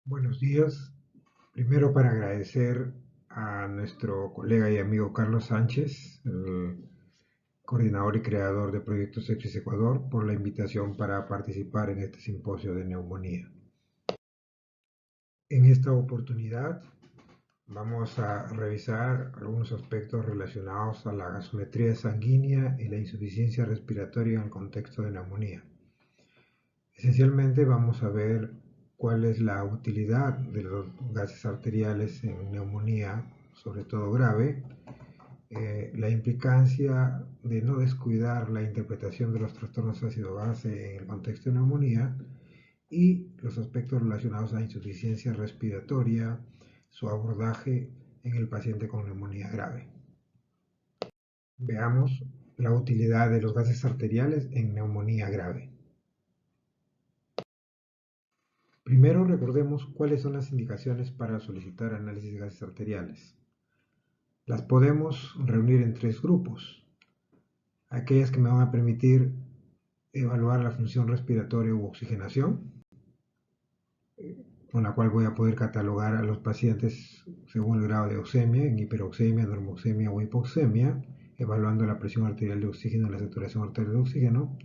Buenos días. Primero para agradecer a nuestro colega y amigo Carlos Sánchez, el coordinador y creador de Proyectos Sepsis Ecuador, por la invitación para participar en este simposio de neumonía. En esta oportunidad vamos a revisar algunos aspectos relacionados a la gasometría sanguínea y la insuficiencia respiratoria en el contexto de neumonía. Esencialmente vamos a ver cuál es la utilidad de los gases arteriales en neumonía, sobre todo grave, la implicancia de no descuidar la interpretación de los trastornos ácido-base en el contexto de neumonía y los aspectos relacionados a insuficiencia respiratoria, su abordaje en el paciente con neumonía grave. Veamos la utilidad de los gases arteriales en neumonía grave. Primero recordemos cuáles son las indicaciones para solicitar análisis de gases arteriales. Las podemos reunir en tres grupos. Aquellas que me van a permitir evaluar la función respiratoria u oxigenación, con la cual voy a poder catalogar a los pacientes según el grado de oxemia, en hiperoxemia, normoxemia o hipoxemia, evaluando la presión arterial de oxígeno y la saturación arterial de oxígeno.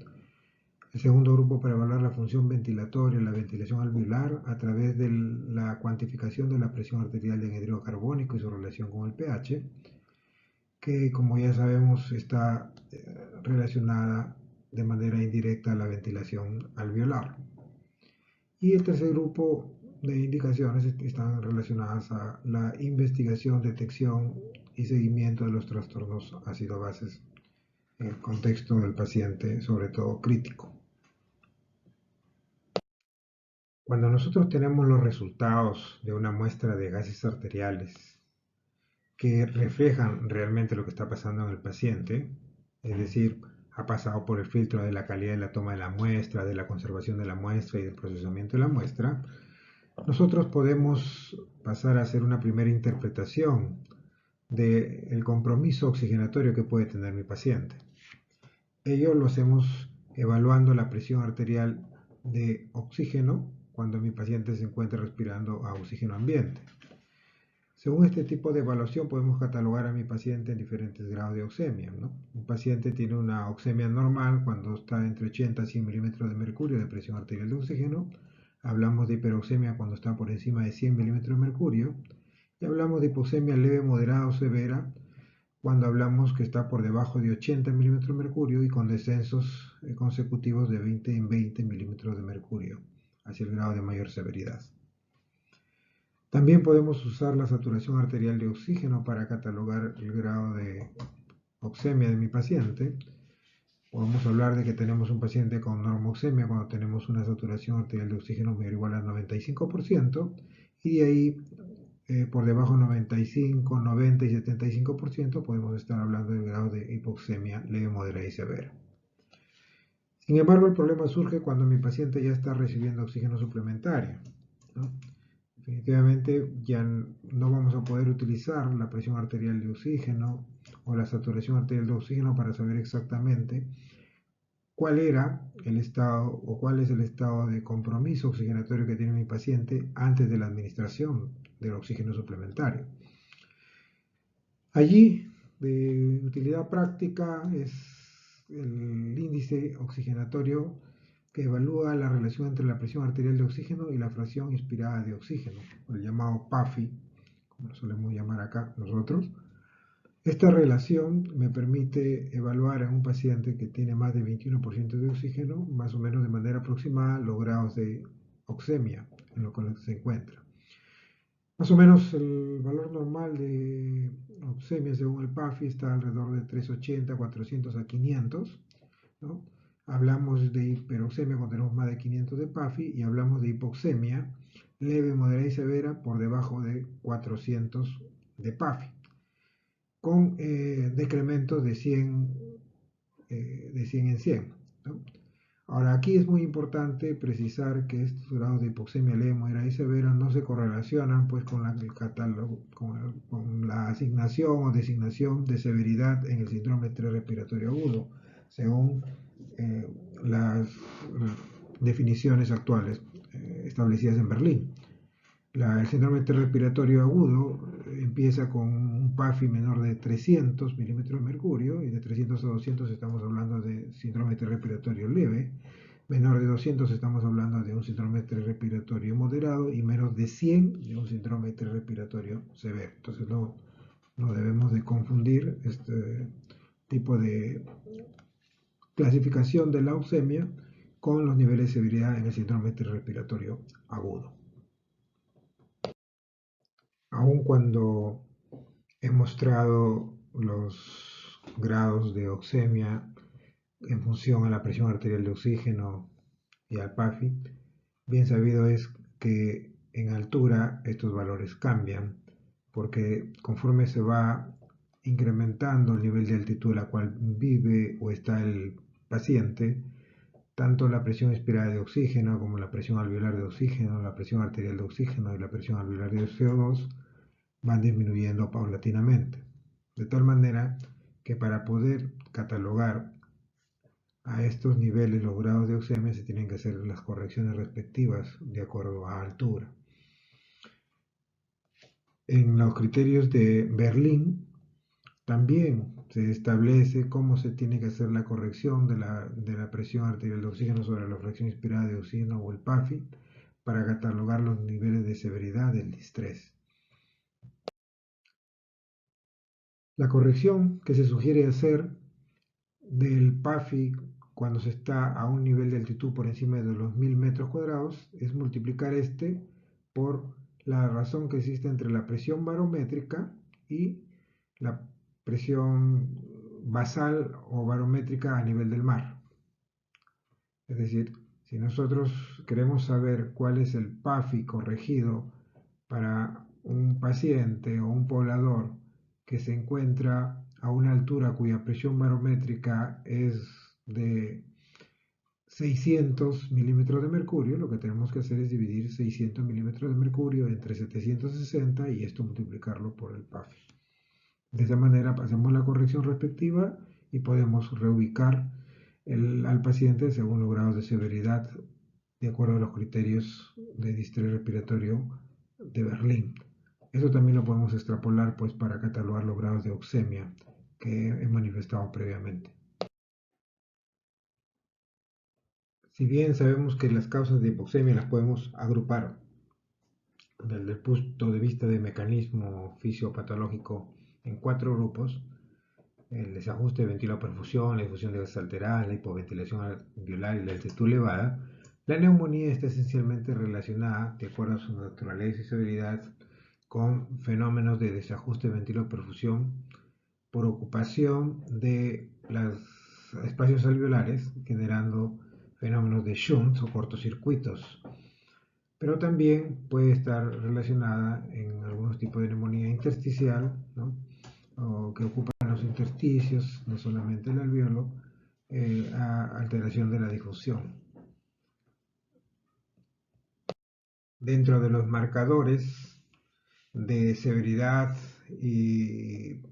El segundo grupo para evaluar la función ventilatoria, la ventilación alveolar, a través de la cuantificación de la presión arterial de anhídrido carbónico y su relación con el pH, que como ya sabemos está relacionada de manera indirecta a la ventilación alveolar. Y el tercer grupo de indicaciones están relacionadas a la investigación, detección y seguimiento de los trastornos ácido-bases en el contexto del paciente, sobre todo crítico. Cuando nosotros tenemos los resultados de una muestra de gases arteriales que reflejan realmente lo que está pasando en el paciente, es decir, ha pasado por el filtro de la calidad de la toma de la muestra, de la conservación de la muestra y del procesamiento de la muestra, nosotros podemos pasar a hacer una primera interpretación del compromiso oxigenatorio que puede tener mi paciente. Ello lo hacemos evaluando la presión arterial de oxígeno cuando mi paciente se encuentra respirando a oxígeno ambiente. Según este tipo de evaluación podemos catalogar a mi paciente en diferentes grados de oxemia, ¿no? Un paciente tiene una oxemia normal cuando está entre 80 y 100 milímetros de mercurio de presión arterial de oxígeno. Hablamos de hiperoxemia cuando está por encima de 100 milímetros de mercurio. Y hablamos de hipoxemia leve, moderada o severa cuando hablamos que está por debajo de 80 milímetros de mercurio y con descensos consecutivos de 20 en 20 milímetros de mercurio hacia el grado de mayor severidad. También podemos usar la saturación arterial de oxígeno para catalogar el grado de oxemia de mi paciente. Podemos hablar de que tenemos un paciente con normoxemia cuando tenemos una saturación arterial de oxígeno mayor o igual al 95%, y de ahí por debajo de 95, 90 y 75% podemos estar hablando del grado de hipoxemia leve, moderada y severa. Sin embargo, el problema surge cuando mi paciente ya está recibiendo oxígeno suplementario, ¿no? Definitivamente ya no vamos a poder utilizar la presión arterial de oxígeno o la saturación arterial de oxígeno para saber exactamente cuál era el estado o cuál es el estado de compromiso oxigenatorio que tiene mi paciente antes de la administración del oxígeno suplementario. Allí, de utilidad práctica, es el índice oxigenatorio que evalúa la relación entre la presión arterial de oxígeno y la fracción inspirada de oxígeno, el llamado PAFI, como lo solemos llamar acá nosotros. Esta relación me permite evaluar en un paciente que tiene más de 21% de oxígeno, más o menos de manera aproximada, los grados de oxemia en lo que se encuentra. Más o menos el valor normal de oxemia según el PAFI está alrededor de 380, 400 a 500, ¿no? Hablamos de hiperoxemia cuando tenemos más de 500 de PAFI y hablamos de hipoxemia leve, moderada y severa por debajo de 400 de PAFI, con decrementos de 100 en 100, ¿no? Ahora, aquí es muy importante precisar que estos grados de hipoxemia leve, moderada y severa no se correlacionan pues, con el catálogo, con la asignación o designación de severidad en el síndrome de estrés respiratorio agudo, según las definiciones actuales establecidas en Berlín. El síndrome respiratorio agudo empieza con un PAFI menor de 300 milímetros de mercurio, y de 300 a 200 estamos hablando de síndrome respiratorio leve. Menor de 200 estamos hablando de un síndrome respiratorio moderado, y menos de 100 de un síndrome respiratorio severo. Entonces no debemos de confundir este tipo de clasificación de la leucemia con los niveles de severidad en el síndrome respiratorio agudo. Aun cuando he mostrado los grados de oxemia en función a la presión arterial de oxígeno y al PAFI, bien sabido es que en altura estos valores cambian, porque conforme se va incrementando el nivel de altitud a la cual vive o está el paciente, tanto la presión expirada de oxígeno como la presión alveolar de oxígeno, la presión arterial de oxígeno y la presión alveolar de CO2 van disminuyendo paulatinamente. De tal manera que para poder catalogar a estos niveles los grados de oxemia se tienen que hacer las correcciones respectivas de acuerdo a altura. En los criterios de Berlín también se establece cómo se tiene que hacer la corrección de la presión arterial de oxígeno sobre la fracción inspirada de oxígeno o el PAFI para catalogar los niveles de severidad del distrés. La corrección que se sugiere hacer del PAFI cuando se está a un nivel de altitud por encima de los 1000 metros cuadrados es multiplicar este por la razón que existe entre la presión barométrica y la presión basal o barométrica a nivel del mar. Es decir, si nosotros queremos saber cuál es el PAFI corregido para un paciente o un poblador que se encuentra a una altura cuya presión barométrica es de 600 milímetros de mercurio, lo que tenemos que hacer es dividir 600 milímetros de mercurio entre 760 y esto multiplicarlo por el PAFI. De esa manera hacemos la corrección respectiva y podemos reubicar al paciente según los grados de severidad de acuerdo a los criterios de distrés respiratorio de Berlín. Eso también lo podemos extrapolar pues para catalogar los grados de oxemia que he manifestado previamente. Si bien sabemos que las causas de hipoxemia las podemos agrupar desde el punto de vista de mecanismo fisiopatológico en 4 grupos: el desajuste de ventiloperfusión, la difusión de gases alteradas, la hipoventilación alveolar y la altitud elevada, la neumonía está esencialmente relacionada, de acuerdo a su naturaleza y severidad, con fenómenos de desajuste de ventiloperfusión por ocupación de los espacios alveolares, generando fenómenos de shunt o cortocircuitos, pero también puede estar relacionada en algunos tipos de neumonía intersticial, ¿no? O que ocupan los intersticios, no solamente el alveolo, a alteración de la difusión. Dentro de los marcadores de severidad y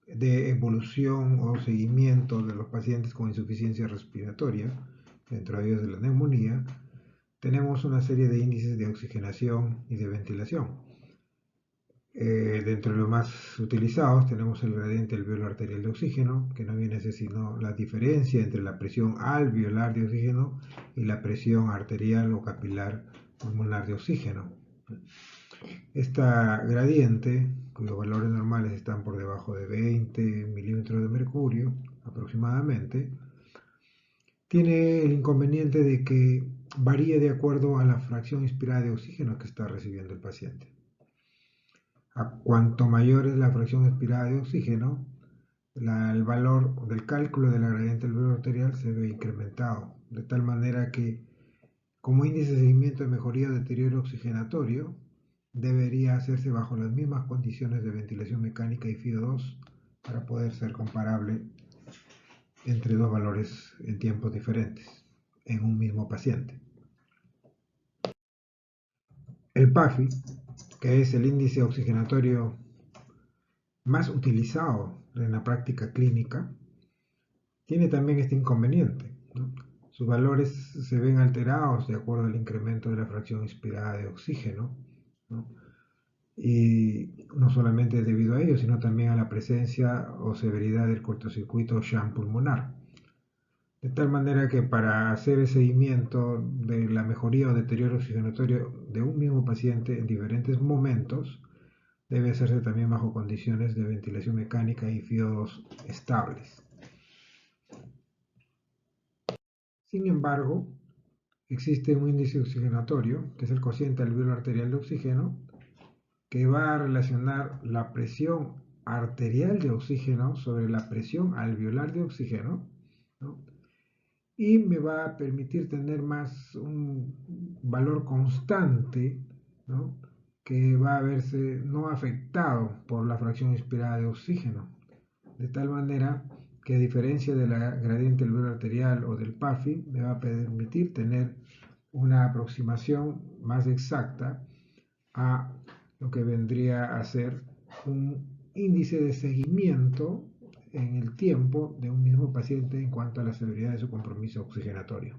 de evolución o seguimiento de los pacientes con insuficiencia respiratoria, dentro de ellos de la neumonía, tenemos una serie de índices de oxigenación y de ventilación. Dentro de los más utilizados tenemos el gradiente alveolo arterial de oxígeno, que no viene a ser sino la diferencia entre la presión alveolar de oxígeno y la presión arterial o capilar pulmonar de oxígeno. Esta gradiente, cuyos valores normales están por debajo de 20 milímetros de mercurio aproximadamente, tiene el inconveniente de que varía de acuerdo a la fracción inspirada de oxígeno que está recibiendo el paciente. A cuanto mayor es la fracción expirada de oxígeno, el valor del cálculo de la gradiente alveolar arterial se ve incrementado, de tal manera que, como índice de seguimiento de mejoría o deterioro oxigenatorio, debería hacerse bajo las mismas condiciones de ventilación mecánica y FiO2 para poder ser comparable entre dos valores en tiempos diferentes en un mismo paciente. El PAFI, que es el índice oxigenatorio más utilizado en la práctica clínica, tiene también este inconveniente, ¿no? Sus valores se ven alterados de acuerdo al incremento de la fracción inspirada de oxígeno ¿no? Y no solamente debido a ello, sino también a la presencia o severidad del cortocircuito Shunt pulmonar. De tal manera que para hacer el seguimiento de la mejoría o deterioro oxigenatorio de un mismo paciente en diferentes momentos, debe hacerse también bajo condiciones de ventilación mecánica y FiO2 estables. Sin embargo, existe un índice oxigenatorio, que es el cociente alveolar arterial de oxígeno, que va a relacionar la presión arterial de oxígeno sobre la presión alveolar de oxígeno, ¿no? Y me va a permitir tener más un valor constante, ¿no? Que va a verse no afectado por la fracción inspirada de oxígeno, de tal manera que a diferencia de la gradiente alveolar arterial o del PAFI, me va a permitir tener una aproximación más exacta a lo que vendría a ser un índice de seguimiento en el tiempo de un mismo paciente en cuanto a la severidad de su compromiso oxigenatorio.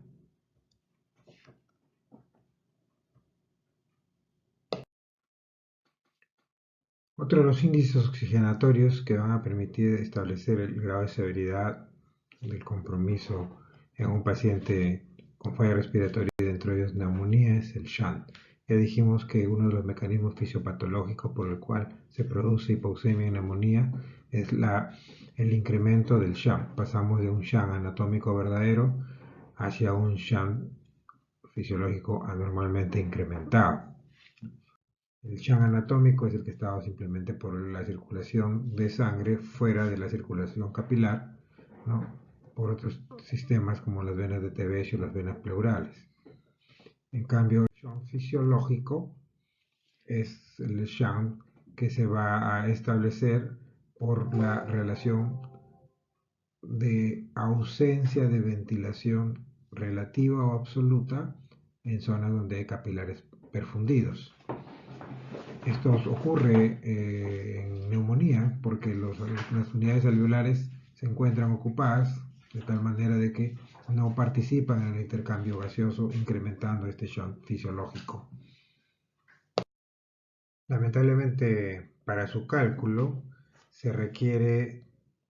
Otro de los índices oxigenatorios que van a permitir establecer el grado de severidad del compromiso en un paciente con falla respiratoria y dentro de ellos neumonía es el shunt. Ya dijimos que uno de los mecanismos fisiopatológicos por el cual se produce hipoxemia y neumonía es el incremento del shunt. Pasamos de un shunt anatómico verdadero hacia un shunt fisiológico anormalmente incrementado. El shunt anatómico es el que está simplemente por la circulación de sangre fuera de la circulación capilar, ¿no? Por otros sistemas como las venas de Tevez o las venas pleurales. En cambio, el shunt fisiológico es el shunt que se va a establecer por la relación de ausencia de ventilación relativa o absoluta en zonas donde hay capilares perfundidos. Esto ocurre en neumonía porque las unidades alveolares se encuentran ocupadas de tal manera de que no participan en el intercambio gaseoso, incrementando este shunt fisiológico. Lamentablemente, para su cálculo se requiere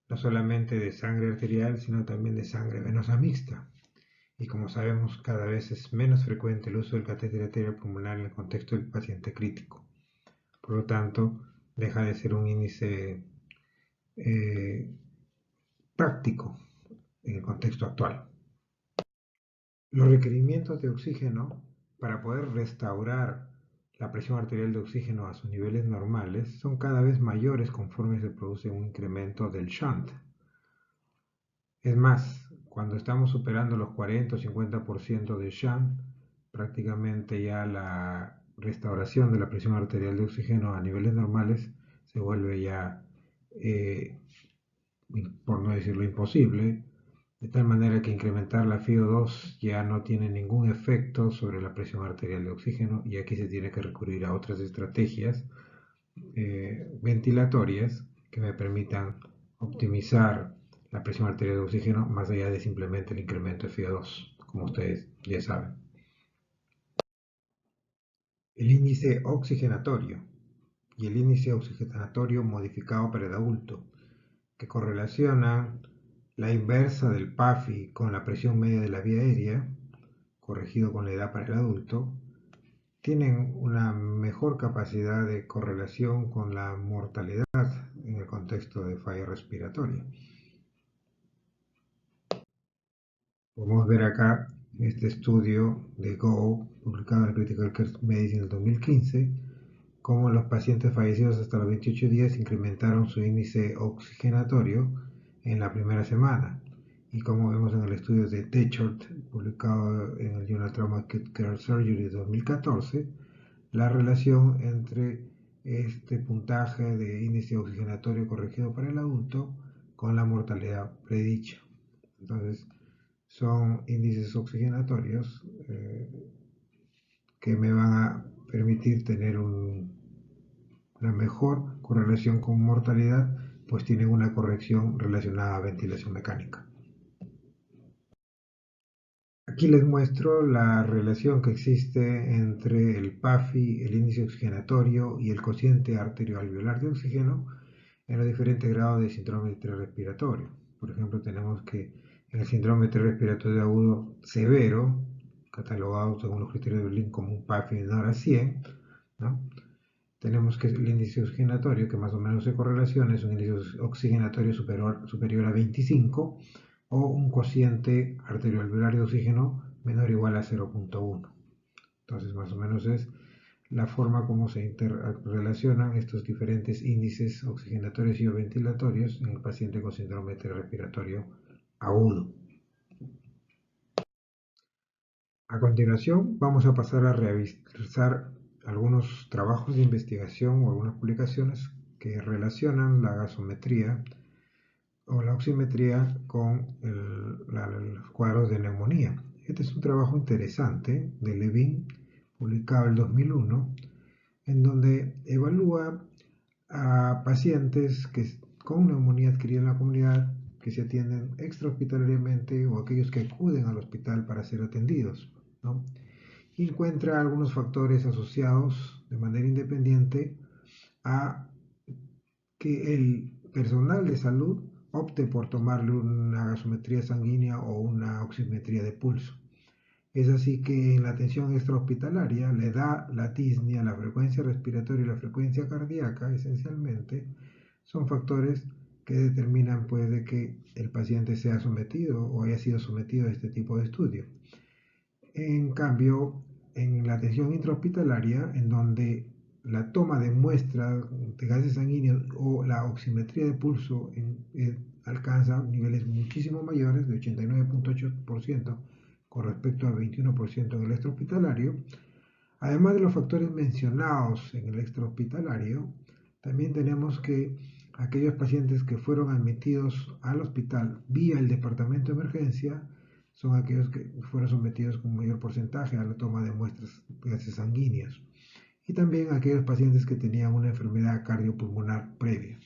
no solamente de sangre arterial, sino también de sangre venosa mixta. Y como sabemos, cada vez es menos frecuente el uso del catéter arterial pulmonar en el contexto del paciente crítico. Por lo tanto, deja de ser un índice práctico en el contexto actual. Los requerimientos de oxígeno para poder restaurar la presión arterial de oxígeno a sus niveles normales son cada vez mayores conforme se produce un incremento del shunt. Es más, cuando estamos superando los 40 o 50% de shunt, prácticamente ya la restauración de la presión arterial de oxígeno a niveles normales se vuelve ya, por no decirlo imposible, de tal manera que incrementar la FiO2 ya no tiene ningún efecto sobre la presión arterial de oxígeno y aquí se tiene que recurrir a otras estrategias ventilatorias que me permitan optimizar la presión arterial de oxígeno más allá de simplemente el incremento de FiO2, como ustedes ya saben. El índice oxigenatorio y el índice oxigenatorio modificado para el adulto, que correlacionan la inversa del PAFI con la presión media de la vía aérea, corregido con la edad para el adulto, tienen una mejor capacidad de correlación con la mortalidad en el contexto de falla respiratoria. Podemos ver acá este estudio de Go, publicado en Critical Care Medicine en 2015, cómo los pacientes fallecidos hasta los 28 días incrementaron su índice oxigenatorio en la primera semana. Y como vemos en el estudio de Techert, publicado en el Journal Traumatic Care Surgery de 2014, la relación entre este puntaje de índice oxigenatorio corregido para el adulto con la mortalidad predicha. Entonces, son índices oxigenatorios que me van a permitir tener una mejor correlación con mortalidad, pues tienen una corrección relacionada a ventilación mecánica. Aquí les muestro la relación que existe entre el PAFI, el índice oxigenatorio y el cociente arterioalveolar de oxígeno en los diferentes grados de síndrome de estrés respiratorio. Por ejemplo, tenemos que en el síndrome de estrés respiratorio agudo severo, catalogado según los criterios de Berlín como un PAFI menor a 100, ¿no? Tenemos que el índice oxigenatorio, que más o menos se correlaciona, es un índice oxigenatorio superior a 25 o un cociente arterioalveolar de oxígeno menor o igual a 0.1. Entonces, más o menos es la forma como se interrelacionan estos diferentes índices oxigenatorios y o ventilatorios en el paciente con síndrome respiratorio agudo. A continuación, vamos a pasar a revisar algunos trabajos de investigación o algunas publicaciones que relacionan la gasometría o la oximetría con los cuadros de neumonía. Este es un trabajo interesante de Levin, publicado en 2001, en donde evalúa a pacientes con neumonía adquirida en la comunidad que se atienden extrahospitalariamente o aquellos que acuden al hospital para ser atendidos, ¿no? Y encuentra algunos factores asociados de manera independiente a que el personal de salud opte por tomarle una gasometría sanguínea o una oximetría de pulso. Es así que en la atención extrahospitalaria la edad, la disnea, la frecuencia respiratoria y la frecuencia cardíaca esencialmente son factores que determinan pues de que el paciente sea sometido o haya sido sometido a este tipo de estudio. En cambio, en la atención intrahospitalaria, en donde la toma de muestras de gases sanguíneos o la oximetría de pulso alcanza niveles muchísimo mayores, de 89.8% con respecto al 21% en el extrahospitalario. Además de los factores mencionados en el extrahospitalario, también tenemos que aquellos pacientes que fueron admitidos al hospital vía el departamento de emergencia son aquellos que fueron sometidos con mayor porcentaje a la toma de muestras de gases sanguíneos y también aquellos pacientes que tenían una enfermedad cardiopulmonar previa.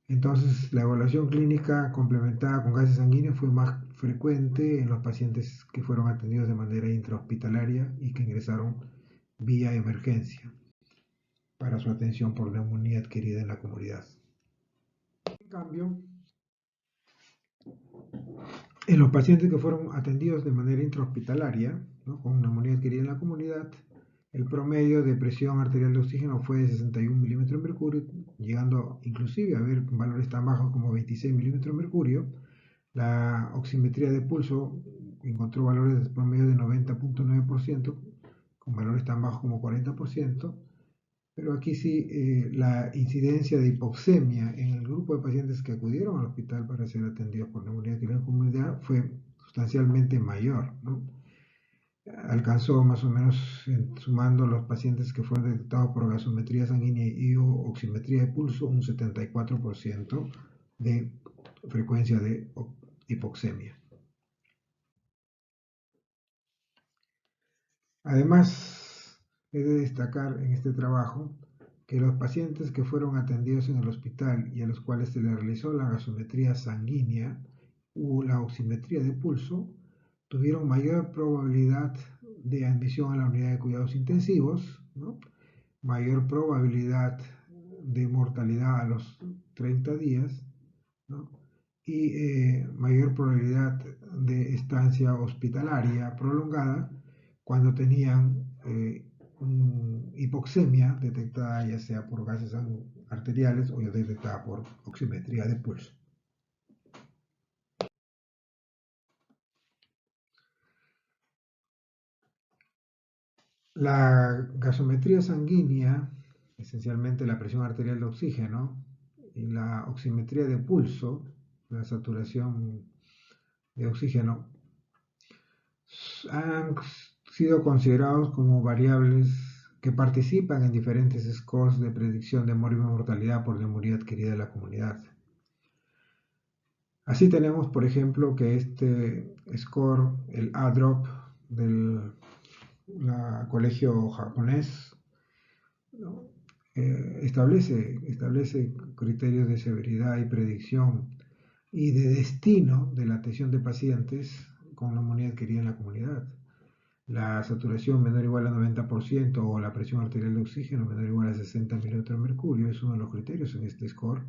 Entonces, la evaluación clínica complementada con gases sanguíneos fue más frecuente en los pacientes que fueron atendidos de manera intrahospitalaria y que ingresaron vía emergencia para su atención por neumonía adquirida en la comunidad. En cambio, en los pacientes que fueron atendidos de manera intrahospitalaria, ¿no?, con neumonía adquirida en la comunidad, el promedio de presión arterial de oxígeno fue de 61 milímetros de mercurio, llegando inclusive a ver valores tan bajos como 26 milímetros de mercurio. La oximetría de pulso encontró valores de promedio de 90.9%, con valores tan bajos como 40%, pero aquí sí la incidencia de hipoxemia en el grupo de pacientes que acudieron al hospital para ser atendidos por neumonía adquirida en la comunidad fue sustancialmente mayor, ¿no? Alcanzó más o menos, sumando los pacientes que fueron detectados por gasometría sanguínea y oximetría de pulso, un 74% de frecuencia de hipoxemia. Además, he de destacar en este trabajo que los pacientes que fueron atendidos en el hospital y a los cuales se les realizó la gasometría sanguínea u la oximetría de pulso tuvieron mayor probabilidad de admisión a la unidad de cuidados intensivos, ¿no?, mayor probabilidad de mortalidad a los 30 días, ¿no?, y mayor probabilidad de estancia hospitalaria prolongada cuando tenían hipoxemia detectada ya sea por gases arteriales o ya detectada por oximetría de pulso. La gasometría sanguínea, esencialmente la presión arterial de oxígeno, y la oximetría de pulso, la saturación de oxígeno, han sido considerados como variables que participan en diferentes scores de predicción de morbimortalidad y mortalidad por neumonía adquirida en la comunidad. Así tenemos, por ejemplo, que este score, el ADROP del colegio japonés, ¿no?, establece criterios de severidad y predicción y de destino de la atención de pacientes con neumonía adquirida en la comunidad. La saturación menor o igual a 90% o la presión arterial de oxígeno menor o igual a 60 mililitros de mercurio es uno de los criterios en este score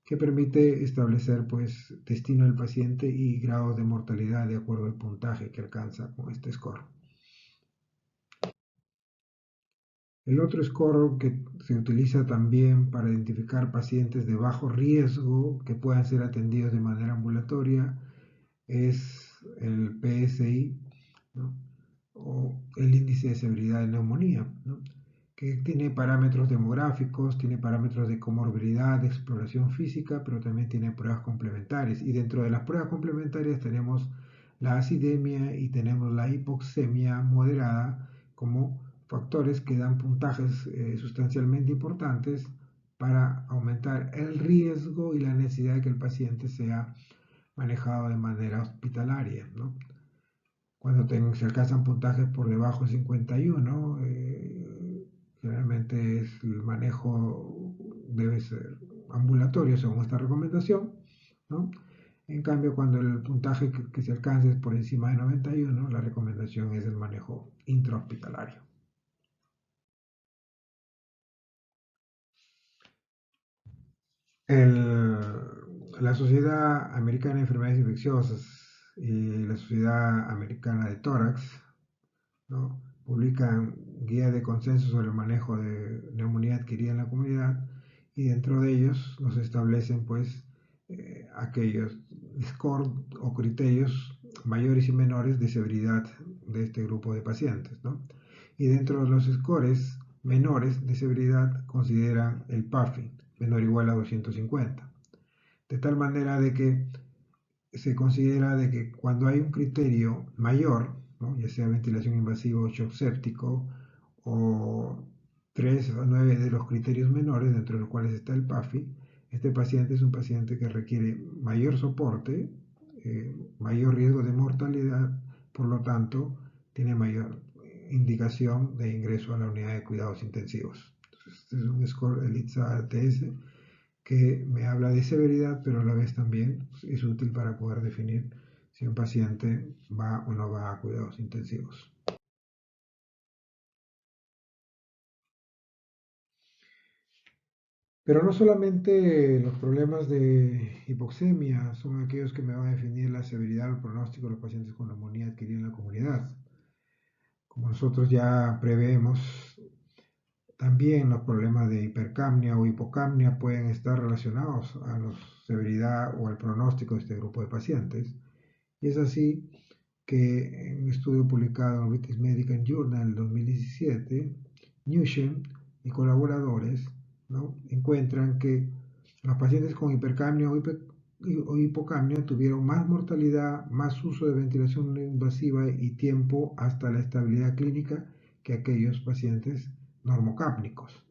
que permite establecer pues destino del paciente y grados de mortalidad de acuerdo al puntaje que alcanza con este score. El otro score que se utiliza también para identificar pacientes de bajo riesgo que puedan ser atendidos de manera ambulatoria es el PSI, ¿no? O el índice de severidad de neumonía, ¿no? Que tiene parámetros demográficos, tiene parámetros de comorbilidad, de exploración física, pero también tiene pruebas complementarias. Y dentro de las pruebas complementarias tenemos la acidemia y tenemos la hipoxemia moderada como factores que dan puntajes sustancialmente importantes para aumentar el riesgo y la necesidad de que el paciente sea manejado de manera hospitalaria, ¿no? Cuando se alcanzan puntajes por debajo de 51, generalmente el manejo debe ser ambulatorio según esta recomendación, ¿no? En cambio, cuando el puntaje que se alcance es por encima de 91, la recomendación es el manejo intrahospitalario. La Sociedad Americana de Enfermedades Infecciosas y la Sociedad Americana de Tórax, ¿no? Publican guías de consenso sobre el manejo de neumonía adquirida en la comunidad y dentro de ellos nos establecen pues aquellos scores o criterios mayores y menores de severidad de este grupo de pacientes, ¿no? Y dentro de los scores menores de severidad consideran el PAFI menor o igual a 250, de tal manera de que se considera de que cuando hay un criterio mayor, ¿no? Ya sea ventilación invasiva o shock séptico, o 3 o 9 de los criterios menores, dentro de los cuales está el PAFI, este paciente es un paciente que requiere mayor soporte, mayor riesgo de mortalidad, por lo tanto, tiene mayor indicación de ingreso a la unidad de cuidados intensivos. Entonces, este es un score ELITSA ATS que me habla de severidad, pero a la vez también es útil para poder definir si un paciente va o no va a cuidados intensivos. Pero no solamente los problemas de hipoxemia son aquellos que me van a definir la severidad o el pronóstico de los pacientes con neumonía adquirida en la comunidad. Como nosotros ya preveemos, también los problemas de hipercapnia o hipocapnia pueden estar relacionados a la severidad o al pronóstico de este grupo de pacientes. Y es así que en un estudio publicado en British Medical Journal 2017, Newsham y colaboradores, ¿no? Encuentran que los pacientes con hipercapnia o hipocapnia tuvieron más mortalidad, más uso de ventilación invasiva y tiempo hasta la estabilidad clínica que aquellos pacientes normocápnicos.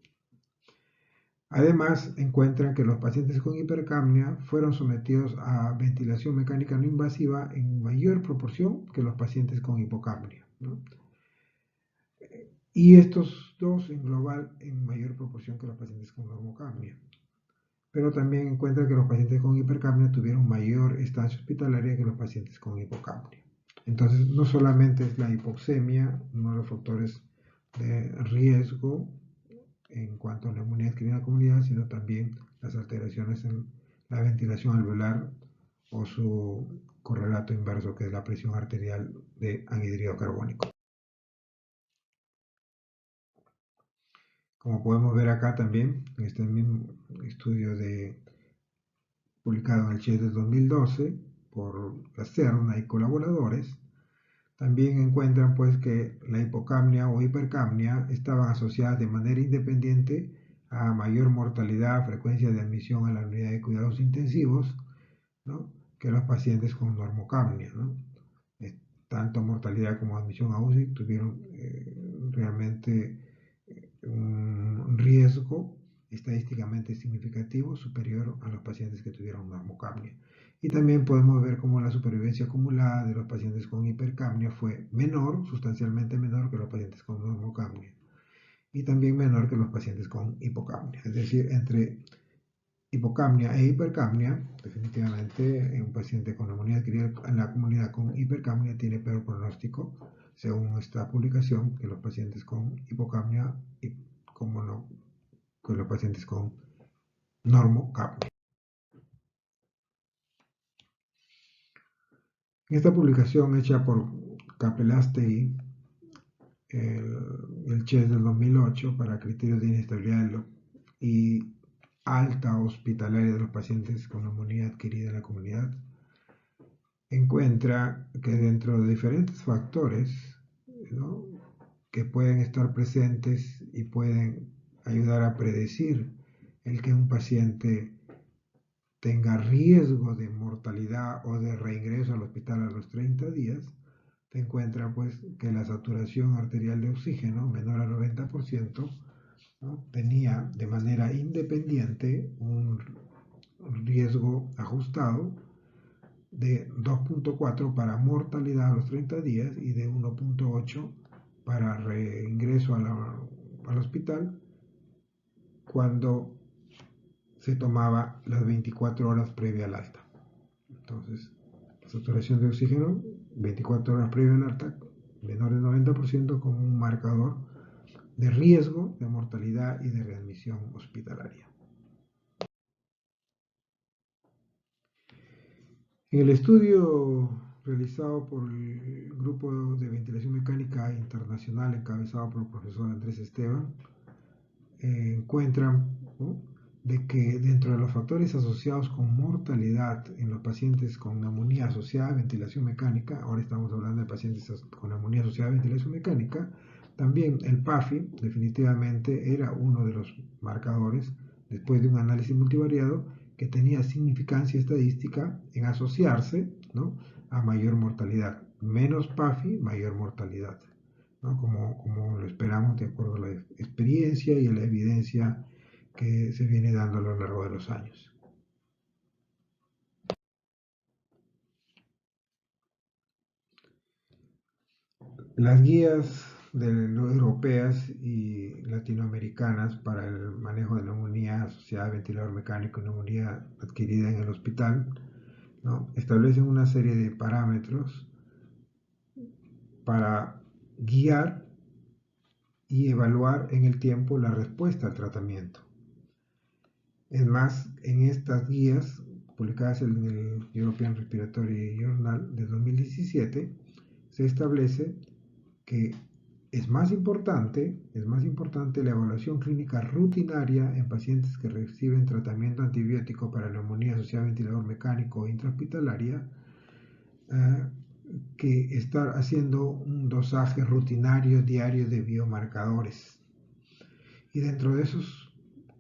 Además, encuentran que los pacientes con hipercapnia fueron sometidos a ventilación mecánica no invasiva en mayor proporción que los pacientes con hipocapnia, ¿no? Y estos dos en global en mayor proporción que los pacientes con normocapnia. Pero también encuentran que los pacientes con hipercapnia tuvieron mayor estancia hospitalaria que los pacientes con hipocapnia. Entonces, no solamente es la hipoxemia uno de los factores de riesgo en cuanto a neumonía adquirida en la comunidad, sino también las alteraciones en la ventilación alveolar o su correlato inverso, que es la presión arterial de anhidrido carbónico. Como podemos ver acá también, en este mismo estudio publicado en el CHES de 2012 por la CERNA y colaboradores, también encuentran pues que la hipocapnia o hipercapnia estaban asociadas de manera independiente a mayor mortalidad, frecuencia de admisión a la unidad de cuidados intensivos, ¿no? Que los pacientes con normocapnia, ¿no? Tanto mortalidad como admisión a UCI tuvieron realmente un riesgo estadísticamente significativo superior a los pacientes que tuvieron normocapnia. Y también podemos ver cómo la supervivencia acumulada de los pacientes con hipercapnia fue menor, sustancialmente menor que los pacientes con normocapnia. Y también menor que los pacientes con hipocapnia. Es decir, entre hipocapnia e hipercapnia, definitivamente un paciente con neumonía adquirida en la comunidad con hipercapnia tiene peor pronóstico, según esta publicación, que los pacientes con hipocapnia y, como no, que los pacientes con normocapnia. En esta publicación hecha por Capellastegui, el CHES del 2008 para criterios de inestabilidad y alta hospitalaria de los pacientes con neumonía adquirida en la comunidad, encuentra que dentro de diferentes factores, ¿no?, que pueden estar presentes y pueden ayudar a predecir el que un paciente tenga riesgo de mortalidad o de reingreso al hospital a los 30 días, te encuentra pues que la saturación arterial de oxígeno menor al 90%, ¿no?, tenía de manera independiente un riesgo ajustado de 2.4 para mortalidad a los 30 días y de 1.8 para reingreso al hospital cuando se tomaba las 24 horas previa al alta. Entonces, saturación de oxígeno 24 horas previa al alta, menor del 90%, como un marcador de riesgo de mortalidad y de readmisión hospitalaria. En el estudio realizado por el Grupo de Ventilación Mecánica Internacional, encabezado por el profesor Andrés Esteban, encuentran, ¿no?, de que dentro de los factores asociados con mortalidad en los pacientes con neumonía asociada a ventilación mecánica, ahora estamos hablando de pacientes con neumonía asociada a ventilación mecánica, también el PAFI definitivamente era uno de los marcadores, después de un análisis multivariado, que tenía significancia estadística en asociarse, ¿no?, a mayor mortalidad. Menos PAFI, mayor mortalidad, ¿no?, como lo esperamos de acuerdo a la experiencia y a la evidencia que se viene dando a lo largo de los años. Las guías europeas y latinoamericanas para el manejo de neumonía asociada a ventilador mecánico y neumonía adquirida en el hospital, ¿no?, establecen una serie de parámetros para guiar y evaluar en el tiempo la respuesta al tratamiento. Es más, en estas guías, publicadas en el European Respiratory Journal de 2017, se establece que es más importante la evaluación clínica rutinaria en pacientes que reciben tratamiento antibiótico para neumonía asociada a ventilador mecánico o intrahospitalaria, que estar haciendo un dosaje rutinario diario de biomarcadores. Y dentro de esos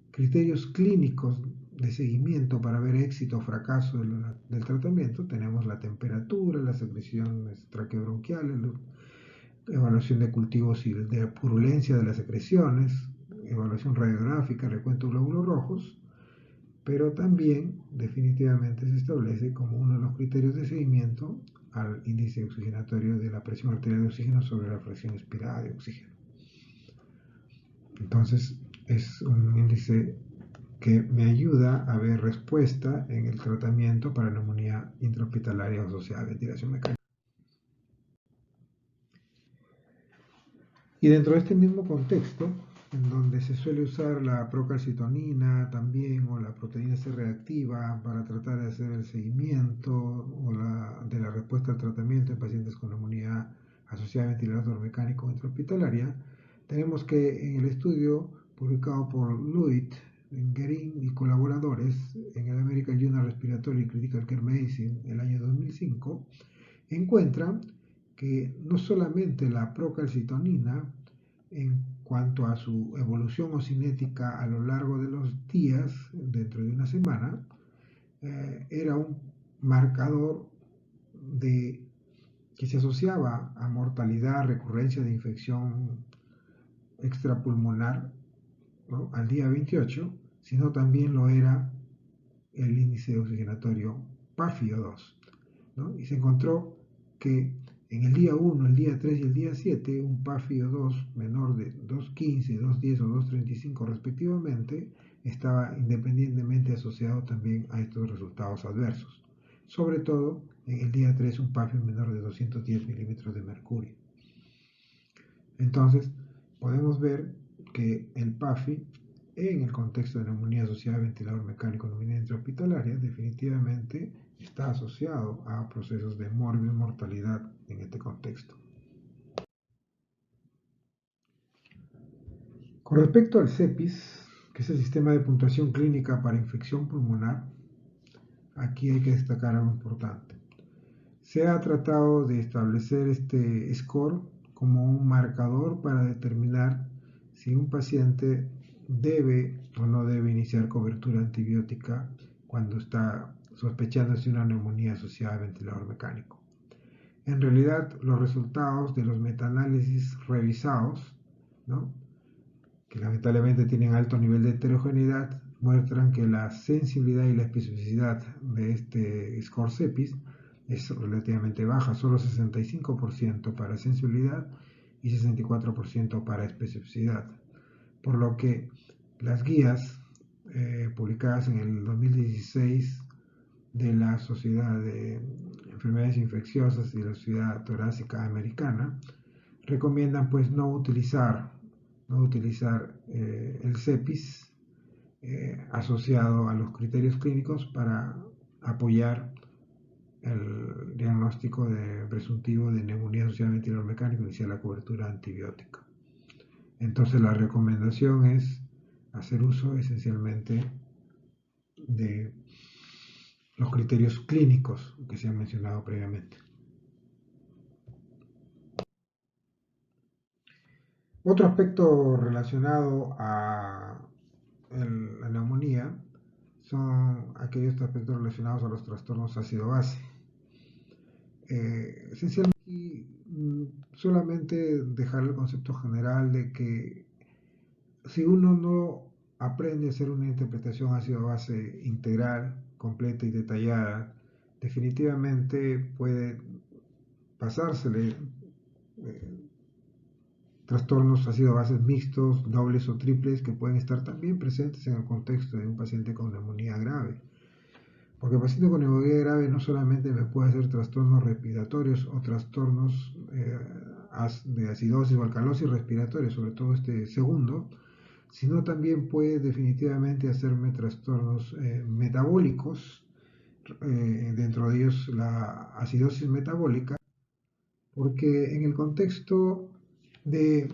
criterios clínicos de seguimiento para ver éxito o fracaso del tratamiento, tenemos la temperatura, las secreciones traqueobronquiales, evaluación de cultivos y de purulencia de las secreciones, evaluación radiográfica, recuento de glóbulos rojos, pero también definitivamente se establece como uno de los criterios de seguimiento al índice oxigenatorio de la presión arterial de oxígeno sobre la fracción expirada de oxígeno. Entonces es un índice que me ayuda a ver respuesta en el tratamiento para neumonía intrahospitalaria asociada a ventilación mecánica. Y dentro de este mismo contexto, en donde se suele usar la procalcitonina también o la proteína C reactiva para tratar de hacer el seguimiento de la respuesta al tratamiento en pacientes con neumonía asociada a ventilador mecánico intrahospitalaria, tenemos que en el estudio publicado por Luit, Guerin y colaboradores en el American Journal Respiratory Critical Care Medicine el año 2005, encuentran que no solamente la procalcitonina, en cuanto a su evolución ocinética a lo largo de los días, dentro de una semana, era un marcador que se asociaba a mortalidad, recurrencia de infección extrapulmonar, ¿no?, al día 28, sino también lo era el índice oxigenatorio PAFIO2, ¿no? Y se encontró que en el día 1, el día 3 y el día 7, un PAFI-O2 menor de 2.15, 2.10 o 2.35 respectivamente, estaba independientemente asociado también a estos resultados adversos. Sobre todo, en el día 3, un PAFI menor de 210 milímetros de mercurio. Entonces, podemos ver que el PAFI, en el contexto de neumonía asociada a ventilador mecánico en unidad intrahospitalaria, definitivamente está asociado a procesos de mortalidad en este contexto. Con respecto al CEPIS, que es el sistema de puntuación clínica para infección pulmonar, aquí hay que destacar algo importante. Se ha tratado de establecer este score como un marcador para determinar si un paciente debe o no debe iniciar cobertura antibiótica cuando está sospechándose una neumonía asociada a ventilador mecánico. En realidad, los resultados de los metaanálisis revisados, ¿no?, que lamentablemente tienen alto nivel de heterogeneidad, muestran que la sensibilidad y la especificidad de este score CEPIS es relativamente baja, solo 65% para sensibilidad y 64% para especificidad, por lo que las guías publicadas en el 2016 de la Sociedad de Enfermedades Infecciosas y la Sociedad Torácica Americana recomiendan pues no utilizar el CEPIS asociado a los criterios clínicos para apoyar el diagnóstico presuntivo de neumonía asociada a ventilador mecánico, iniciar la cobertura antibiótica. Entonces la recomendación es hacer uso esencialmente de los criterios clínicos que se han mencionado previamente. Otro aspecto relacionado a la neumonía son aquellos aspectos relacionados a los trastornos ácido-base. Esencialmente, solamente dejar el concepto general de que si uno no aprende a hacer una interpretación ácido-base integral, completa y detallada, definitivamente puede pasársele trastornos ácido-bases mixtos, dobles o triples que pueden estar también presentes en el contexto de un paciente con neumonía grave. Porque el paciente con neumonía grave no solamente me puede hacer trastornos respiratorios o trastornos de acidosis o alcalosis respiratoria, sobre todo este segundo, sino también puede definitivamente hacerme trastornos metabólicos, dentro de ellos la acidosis metabólica, porque en el contexto de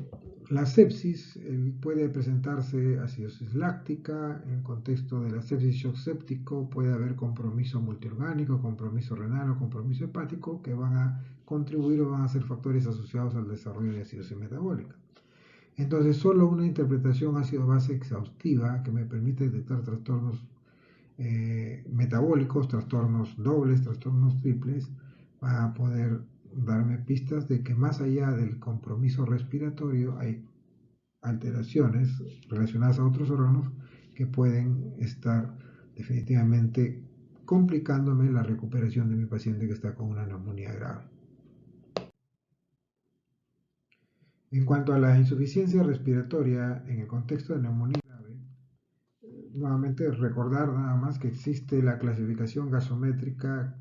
la sepsis puede presentarse acidosis láctica, en el contexto de la sepsis shock séptico puede haber compromiso multiorgánico, compromiso renal o compromiso hepático que van a contribuir o van a ser factores asociados al desarrollo de acidosis metabólica. Entonces, solo una interpretación ácido-base exhaustiva que me permite detectar trastornos metabólicos, trastornos dobles, trastornos triples, va a poder darme pistas de que más allá del compromiso respiratorio hay alteraciones relacionadas a otros órganos que pueden estar definitivamente complicándome la recuperación de mi paciente que está con una neumonía grave. En cuanto a la insuficiencia respiratoria en el contexto de neumonía grave, nuevamente recordar nada más que existe la clasificación gasométrica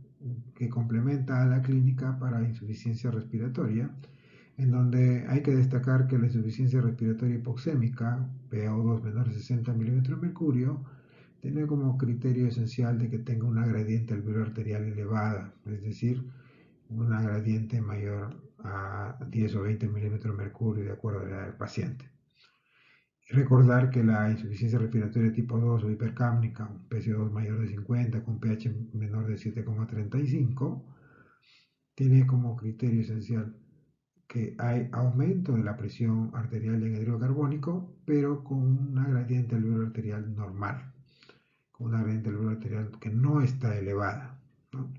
que complementa a la clínica para insuficiencia respiratoria, en donde hay que destacar que la insuficiencia respiratoria hipoxémica, PaO2 menor de 60 milímetros de mercurio, tiene como criterio esencial de que tenga una gradiente alveolar arterial elevada, es decir, una gradiente mayor a 10 o 20 milímetros de mercurio de acuerdo a la edad del paciente. Y recordar que la insuficiencia respiratoria tipo 2 o hipercápnica, un PCO2 mayor de 50 con pH menor de 7,35, tiene como criterio esencial que hay aumento de la presión arterial de anhídrido carbónico, pero con una gradiente alveolar arterial normal, con una gradiente alveolar arterial que no está elevada, ¿no?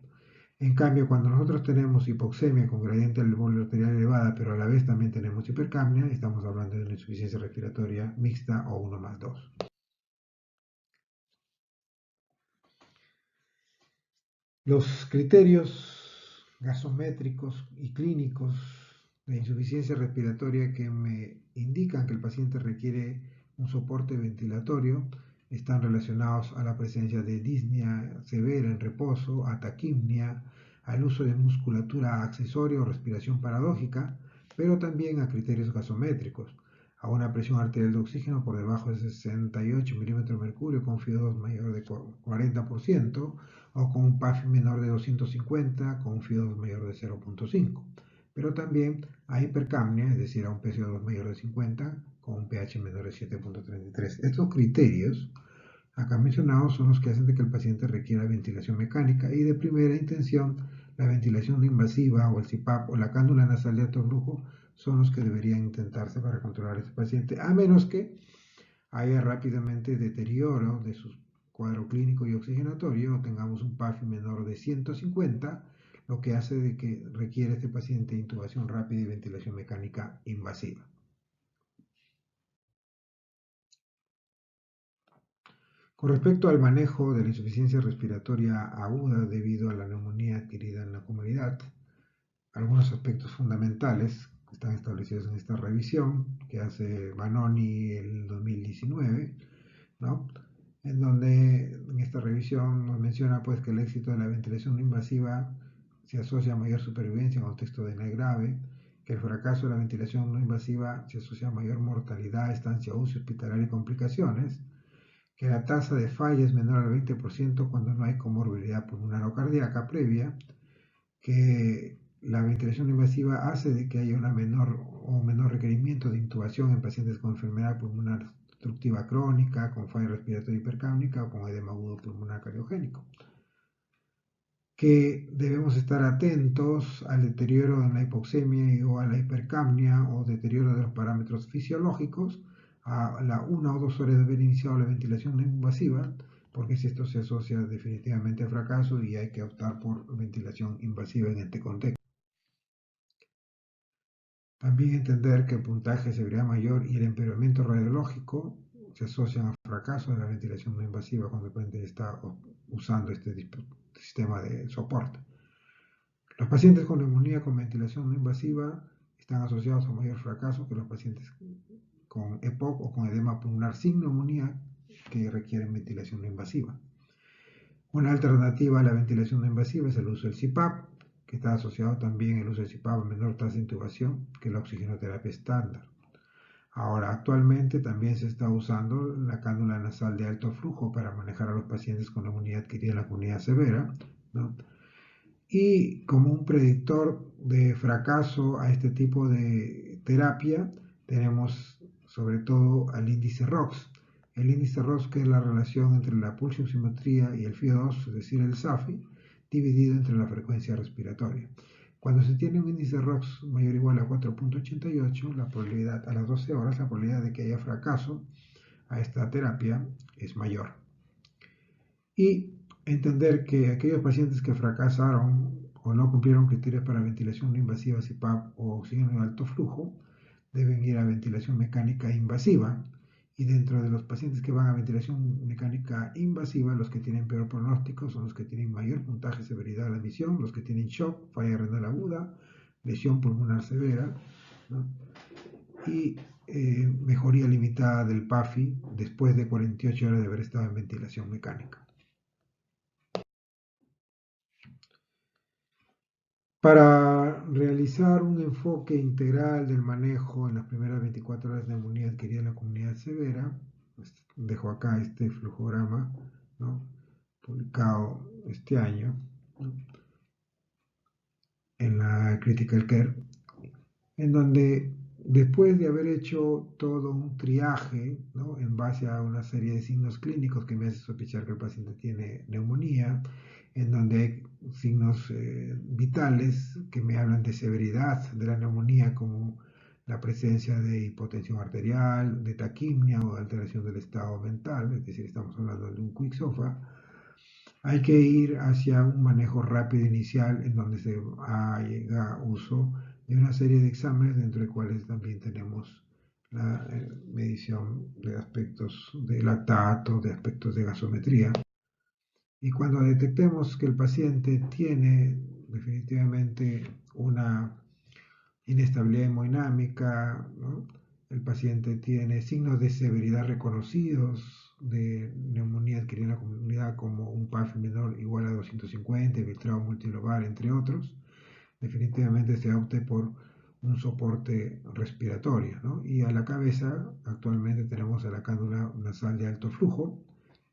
En cambio, cuando nosotros tenemos hipoxemia con gradiente alveolar arterial elevada, pero a la vez también tenemos hipercapnia, estamos hablando de una insuficiencia respiratoria mixta o 1+2. Los criterios gasométricos y clínicos de insuficiencia respiratoria que me indican que el paciente requiere un soporte ventilatorio están relacionados a la presencia de disnea severa en reposo, a taquimnia, al uso de musculatura accesoria o respiración paradójica, pero también a criterios gasométricos, a una presión arterial de oxígeno por debajo de 68 milímetros de mercurio con FIO2 mayor de 40%, o con un PAF menor de 250 con un FIO2 mayor de 0.5. Pero también a hipercapnia, es decir, a un PCO2 mayor de 50 con un pH menor de 7.33. Estos criterios acá mencionados son los que hacen de que el paciente requiera ventilación mecánica y de primera intención la ventilación no invasiva o el CPAP o la cánula nasal de alto flujo son los que deberían intentarse para controlar a este paciente, a menos que haya rápidamente deterioro de su cuadro clínico y oxigenatorio o tengamos un PAFI menor de 150, lo que hace de que requiere este paciente intubación rápida y ventilación mecánica invasiva. Con respecto al manejo de la insuficiencia respiratoria aguda debido a la neumonía adquirida en la comunidad, algunos aspectos fundamentales están establecidos en esta revisión que hace Vanoni el 2019, ¿no? En donde en esta revisión nos menciona pues que el éxito de la ventilación no invasiva se asocia a mayor supervivencia en contexto de ENA grave, que el fracaso de la ventilación no invasiva se asocia a mayor mortalidad, estancia UCI hospitalaria y complicaciones, que la tasa de falla es menor al 20% cuando no hay comorbilidad pulmonar o cardíaca previa, que la ventilación invasiva hace de que haya una menor requerimiento de intubación en pacientes con enfermedad pulmonar obstructiva crónica, con falla respiratoria hipercápnica o con edema agudo pulmonar cardiogénico. Que debemos estar atentos al deterioro en la hipoxemia o a la hipercapnia o deterioro de los parámetros fisiológicos a la 1 o 2 horas de haber iniciado la ventilación no invasiva, porque si esto se asocia definitivamente a fracaso y hay que optar por ventilación invasiva en este contexto. También entender que el puntaje de severidad mayor y el empeoramiento radiológico se asocian a fracaso de la ventilación no invasiva cuando el paciente está usando este sistema de soporte. Los pacientes con neumonía con ventilación no invasiva están asociados a mayor fracaso que los pacientes con EPOC o con edema pulmonar sin neumonía que requieren ventilación no invasiva. Una alternativa a la ventilación no invasiva es el uso del CPAP, que está asociado también el uso del CPAP a menor tasa de intubación que la oxigenoterapia estándar. Ahora, actualmente también se está usando la cánula nasal de alto flujo para manejar a los pacientes con neumonía adquirida en la comunidad severa, ¿no? Y como un predictor de fracaso a este tipo de terapia, tenemos sobre todo al índice ROX. El índice ROX, que es la relación entre la pulsioximetría y el FIO2, es decir, el SAFI, dividido entre la frecuencia respiratoria. Cuando se tiene un índice ROX mayor o igual a 4.88, la probabilidad a las 12 horas, la probabilidad de que haya fracaso a esta terapia es mayor. Y entender que aquellos pacientes que fracasaron o no cumplieron criterios para ventilación no invasiva, CPAP o oxígeno de alto flujo, deben ir a ventilación mecánica invasiva. Y dentro de los pacientes que van a ventilación mecánica invasiva, los que tienen peor pronóstico son los que tienen mayor puntaje de severidad de la admisión, los que tienen shock, falla renal aguda, lesión pulmonar severa, ¿no? Y mejoría limitada del PAFI después de 48 horas de haber estado en ventilación mecánica. Para realizar un enfoque integral del manejo en las primeras 24 horas de neumonía adquirida en la comunidad severa, dejo acá este flujograma, ¿no?, publicado este año, ¿no?, en la Critical Care, en donde después de haber hecho todo un triaje, ¿no?, en base a una serie de signos clínicos que me hace sospechar que el paciente tiene neumonía, en donde hay signos vitales que me hablan de severidad de la neumonía, como la presencia de hipotensión arterial, de taquimia o de alteración del estado mental, es decir, estamos hablando de un quick SOFA. Hay que ir hacia un manejo rápido inicial en donde se haga uso de una serie de exámenes, dentro de cuales también tenemos la medición de aspectos de lactato, de aspectos de gasometría. Y cuando detectemos que el paciente tiene definitivamente una inestabilidad hemodinámica, ¿no? El paciente tiene signos de severidad reconocidos de neumonía adquirida en la comunidad como un PAF menor o igual a 250, infiltrado multilobar, entre otros. Definitivamente se opte por un soporte respiratorio, ¿no? Y a la cabeza actualmente tenemos a la cánula nasal de alto flujo.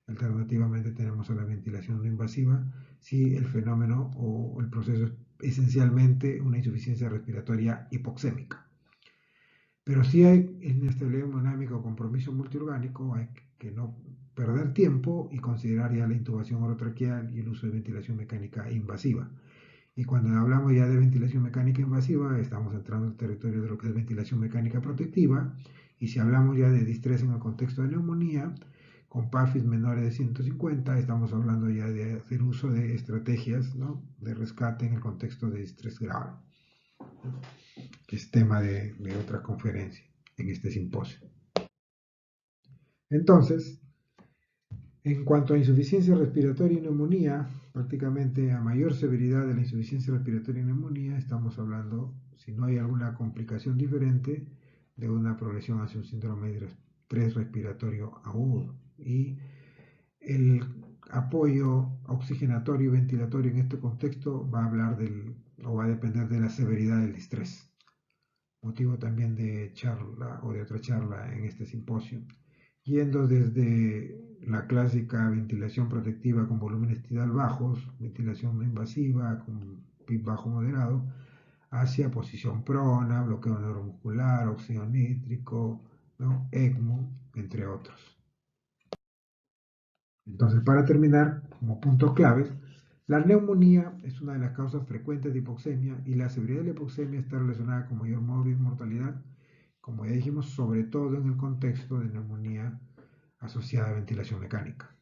Alternativamente tenemos a la ventilación no invasiva si el fenómeno o el proceso es esencialmente una insuficiencia respiratoria hipoxémica. Pero si hay inestabilidad hemodinámica o compromiso multiorgánico, hay que no perder tiempo y considerar ya la intubación orotraqueal y el uso de ventilación mecánica invasiva. Y cuando hablamos ya de ventilación mecánica invasiva, estamos entrando al territorio de lo que es ventilación mecánica protectiva. Y si hablamos ya de distrés en el contexto de neumonía, con PAFIs menores de 150, estamos hablando ya de hacer uso de estrategias, ¿no?, de rescate en el contexto de distrés grave, que es tema de otra conferencia en este simposio. Entonces, en cuanto a insuficiencia respiratoria y neumonía, prácticamente a mayor severidad de la insuficiencia respiratoria y neumonía, estamos hablando, si no hay alguna complicación diferente, de una progresión hacia un síndrome de estrés respiratorio agudo. Y el apoyo oxigenatorio y ventilatorio en este contexto va a hablar o va a depender de la severidad del estrés. Motivo también de charla o de otra charla en este simposio. Yendo desde la clásica ventilación protectiva con volúmenes tidal bajos, ventilación no invasiva con PIB bajo moderado, hacia posición prona, bloqueo neuromuscular, oxígeno nítrico, ¿no?, ECMO, entre otros. Entonces, para terminar, como puntos claves, la neumonía es una de las causas frecuentes de hipoxemia y la severidad de la hipoxemia está relacionada con mayor mortalidad, como ya dijimos, sobre todo en el contexto de neumonía asociada a ventilación mecánica.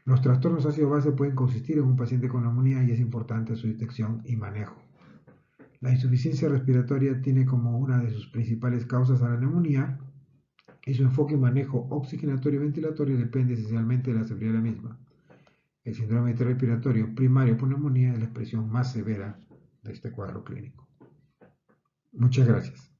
Los trastornos ácido-base pueden consistir en un paciente con neumonía y es importante su detección y manejo. La insuficiencia respiratoria tiene como una de sus principales causas a la neumonía y su enfoque y manejo oxigenatorio y ventilatorio depende esencialmente de la severidad de la misma. El síndrome respiratorio primario por neumonía es la expresión más severa de este cuadro clínico. Muchas gracias.